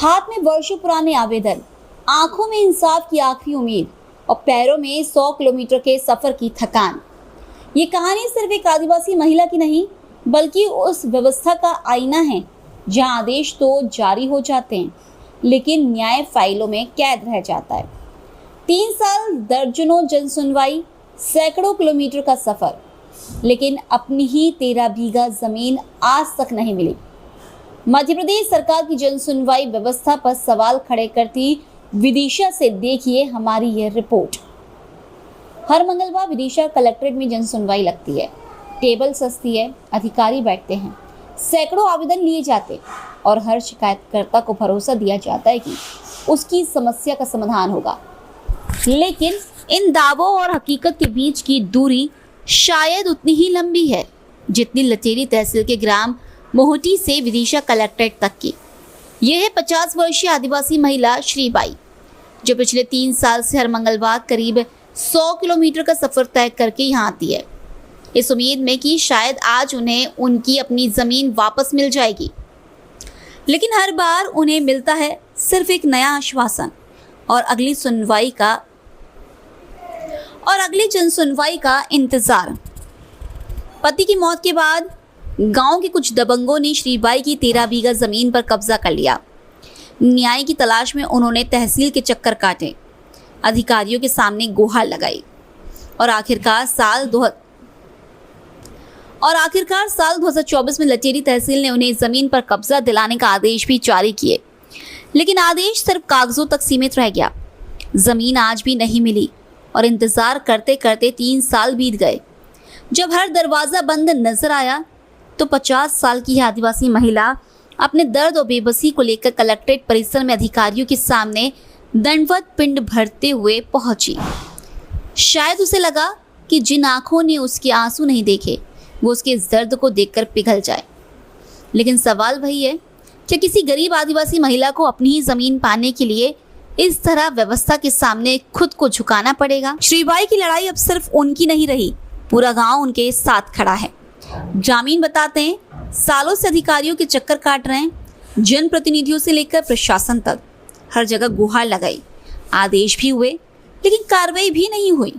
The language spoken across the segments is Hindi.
हाथ में वर्षों पुराने आवेदन, आंखों में इंसाफ की आखिरी उम्मीद और पैरों में 100 किलोमीटर के सफर की थकान। ये कहानी सिर्फ एक आदिवासी महिला की नहीं, बल्कि उस व्यवस्था का आईना है जहां आदेश तो जारी हो जाते हैं, लेकिन न्याय फाइलों में कैद रह जाता है। 3 साल, दर्जनों जन सुनवाई, सैकड़ों किलोमीटर का सफर, लेकिन अपनी ही 13 बीघा जमीन आज तक नहीं मिली। मध्य प्रदेश सरकार की जन सुनवाई व्यवस्था पर सवाल खड़े करती विदिशा से देखिए हमारी यह रिपोर्ट। हर मंगलवार विदिशा कलेक्ट्रेट में जन सुनवाई लगती है। टेबल सस्ती है, अधिकारी बैठते हैं, सैकड़ों आवेदन लिए जाते और हर शिकायतकर्ता को भरोसा दिया जाता है कि उसकी समस्या का समाधान होगा। लेकिन इन दावों और हकीकत के बीच की दूरी शायद उतनी ही लंबी है जितनी लचेरी तहसील के ग्राम मोहटी से विदिशा कलेक्ट्रेट तक की। यह है 50 वर्षीय आदिवासी महिला श्रीबाई, जो पिछले 3 साल से हर मंगलवार करीब 100 किलोमीटर का सफर तय करके यहाँ आती है, इस उम्मीद में कि शायद आज उन्हें उनकी अपनी जमीन वापस मिल जाएगी। लेकिन हर बार उन्हें मिलता है सिर्फ एक नया आश्वासन और अगली जन सुनवाई का इंतजार। पति की मौत के बाद गांव के कुछ दबंगों ने श्रीबाई की 13 बीघा जमीन पर कब्जा कर लिया। न्याय की तलाश में उन्होंने तहसील के चक्कर काटे, अधिकारियों के सामने गुहार लगाई और आखिरकार साल 2024 में लचेरी तहसील ने उन्हें जमीन पर कब्जा दिलाने का आदेश भी जारी किए। लेकिन आदेश सिर्फ कागजों तक सीमित रह गया। जमीन आज भी नहीं मिली और इंतजार करते करते 3 साल बीत गए। जब हर दरवाजा बंद नजर आया तो 50 साल की आदिवासी महिला अपने दर्द और बेबसी को लेकर कलेक्ट्रेट परिसर में अधिकारियों के सामने दंडवत पिंड भरते हुए पहुंची। शायद उसे लगा कि जिन आंखों ने उसके आंसू नहीं देखे वो उसके इस दर्द को देखकर पिघल जाए। लेकिन सवाल वही है, क्या किसी गरीब आदिवासी महिला को अपनी ही जमीन पाने के लिए इस तरह व्यवस्था के सामने खुद को झुकाना पड़ेगा? श्रीबाई की लड़ाई अब सिर्फ उनकी नहीं रही, पूरा गांव उनके साथ खड़ा है। ग्रामीण बताते हैं, सालों से अधिकारियों के चक्कर काट रहे हैं, जनप्रतिनिधियों से लेकर प्रशासन तक हर जगह गुहार लगाई, आदेश भी हुए, लेकिन कार्रवाई भी नहीं हुई।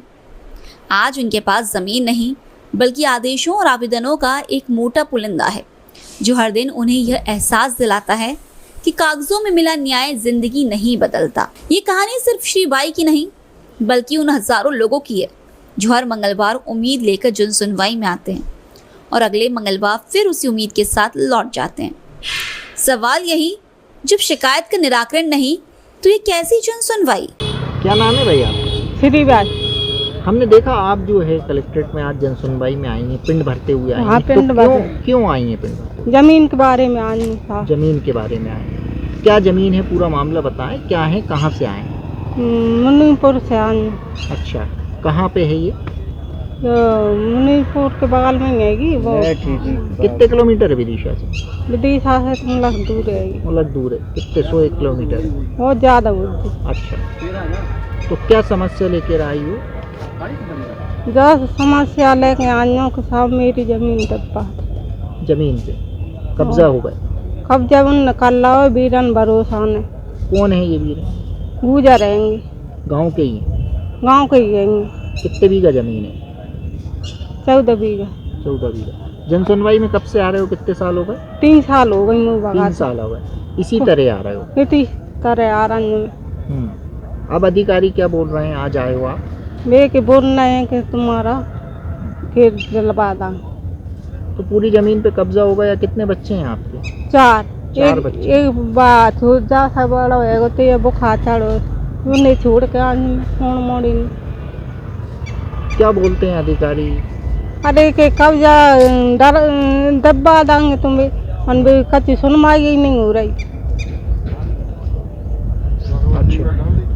आज उनके पास जमीन नहीं, बल्कि आदेशों और आवेदनों का एक मोटा पुलिंदा है, जो हर दिन उन्हें यह एहसास दिलाता है कि कागजों में मिला न्याय जिंदगी नहीं बदलता। ये कहानी सिर्फ श्रीबाई की नहीं, बल्कि उन हजारों लोगों की है जो हर मंगलवार उम्मीद लेकर जन सुनवाई में आते हैं और अगले मंगलवार फिर उसी उम्मीद के साथ लौट जाते हैं। सवाल यही, जब शिकायत का निराकरण नहीं तो ये कैसी जन सुनवाई? क्या नाम है भैया? श्रीबाई। हमने देखा आप जो है कलेक्ट्रेट में आज जन सुनवाई में आई हैं, पिंड भरते हुए आई हैं। हाँ, पिंड भरते। क्यों आई हैं पिंड? जमीन के बारे में आई हैं। जमीन के बारे में आए हैं। क्या जमीन है, पूरा मामला बताएं, क्या है, कहाँ से आए हैं? मुनीपुर से आए हैं। अच्छा, कहाँ पे है ये? मुनीपुर के बगल में हैगी वो। कितने किलोमीटर है विदिशा से? विदिशा से मतलब दूर है। मतलब दूर है कितने? 100 किलोमीटर? बहुत ज्यादा होती। अच्छा, तो क्या समस्या लेकर आई हो? जब समस्या लेके आई हूँ कि सब मेरी जमीन दबा, जमीन पे कब्जा हो गए। कब्जा उन कर लो, वीरन भरोसा ने। कौन है ये वीर? गुजर रहेंगे, गांव के ही? गांव के ही रहेंगे। कितने बीघा जमीन है? 14 बीघा। 14 बीघा। जन सुनवाई में कब से आ रहे हो? कितने साल हो गए? 3 साल हो गए। 3 साल हो गए। इसी तरह आ रहे हो? इसी तरह आ रहे हैं। अब अधिकारी क्या बोल रहे हैं? आज आए हो आप? वे के बोल रहे हैं कि तुम्हारा फिर दिलवा दें। तो पूरी जमीन पे कब्जा होगा या कितने बच्चे हैं आपके? 4 बच्चे। एक बात हो जा सा बड़ा है तो ये बुखार चढ़ो उन्हें छोड़ के फोन मोड़ी। क्या बोलते हैं अधिकारी? अरे के कब्जा दबा देंगे तुम्हें, कच्ची सुनवाई ही नहीं हो रही। अच्छा,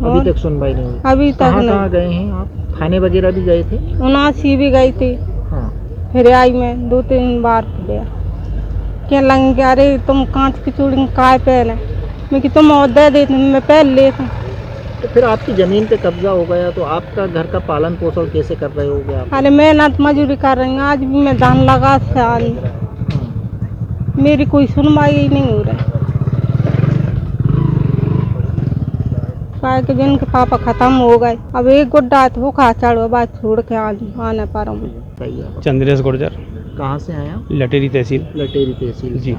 अभी तक सुनवाई नहीं हुई? अभी तक नहीं। कहाँ गए हैं आप? थाने वगैरह भी गए थे? 79 भी गई थी। हाँ। फिर आई मैं 2-3 बार गया। क्या लगे अरे तुम कांच की चूड़ी काय पहले, मैं कि तुम और दे देते, मैं पहले लेता। तो फिर आपकी जमीन पे कब्जा हो गया तो आपका घर का पालन पोषण कैसे कर रहे होगे आप? अरे मेहनत मजदूरी कर रही हूँ, आज भी मैं धान लगा से आई, मेरी कोई सुनवाई ही नहीं हो रही। है कि जिनके पापा खत्म हो गए, अब एक गुड्डा है तो वो खा चढ़ो बात छोड़ के आने पर हूँ। बताइए आप। चंद्रेश गुर्जर, कहाँ से आए आप? लटेरी तहसील। लटेरी तहसील जी।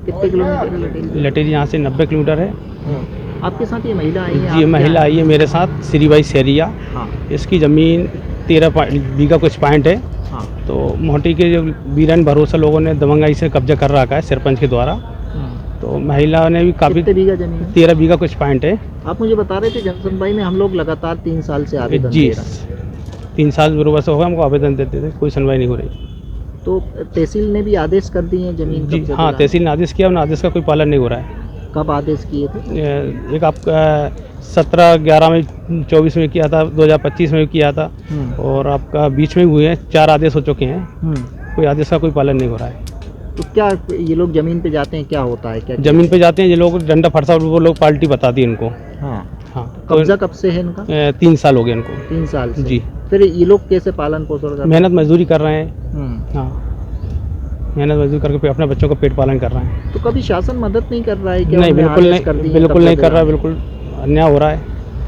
कितने किलोमीटर है लटेरी? लटेरी यहाँ से 90 किलोमीटर है। आपके साथ ये महिला आई है? ये महिला आई है मेरे साथ, श्रीबाई सेरिया। हाँ इसकी ज़मीन 13 बीघा कुछ पॉइंट है। हाँ। तो मोटी के जो बीरन भरोसा लोगों ने दबंगाई से कब्जा कर रखा है सरपंच के द्वारा। तो महिला ने भी काफ़ी कितने बीघा जमीन है? 13 बीघा कुछ पॉइंट है। आप मुझे बता रहे थे जनसुनवाई में हम लोग लगातार 3 साल से आवेदन जी, दे रहे हैं। 3 साल बरोबर से होगा हमको आवेदन देते थे, कोई सुनवाई नहीं हो रही। तो तहसील ने भी आदेश कर दिए हैं जमीन जी कब्जा हाँ, दिलाने? तहसील ने आदेश किया, उन आदेश का कोई पालन नहीं हो रहा है। कब आदेश किए थे? एक आपका 17/11 में 24 में किया था, 2025 में किया था, और आपका बीच में हुए हैं 4 आदेश हो चुके हैं। कोई आदेश का कोई पालन नहीं हो रहा है। तो क्या ये लोग जमीन पे जाते हैं, क्या होता है? क्या जमीन पे जाते हैं ये लोग, डंडा फरसा वो लोग पार्टी बताती है इनको। हाँ हाँ, कब्जा कब से है इनका? 3 साल हो गए इनको। 3 साल से। जी। फिर ये लोग कैसे पालन पोषण करते हैं? मेहनत मजदूरी कर रहे हैं। हम्म। हाँ, मेहनत मजदूरी करके अपने बच्चों का पेट पालन कर रहे हैं। तो कभी शासन मदद नहीं कर रहा है क्या? नहीं, उन्हें बिल्कुल आदेश नहीं, कर दिए बिल्कुल कब्जा नहीं कर रहा, दिलाने? बिल्कुल अन्याय हो रहा है।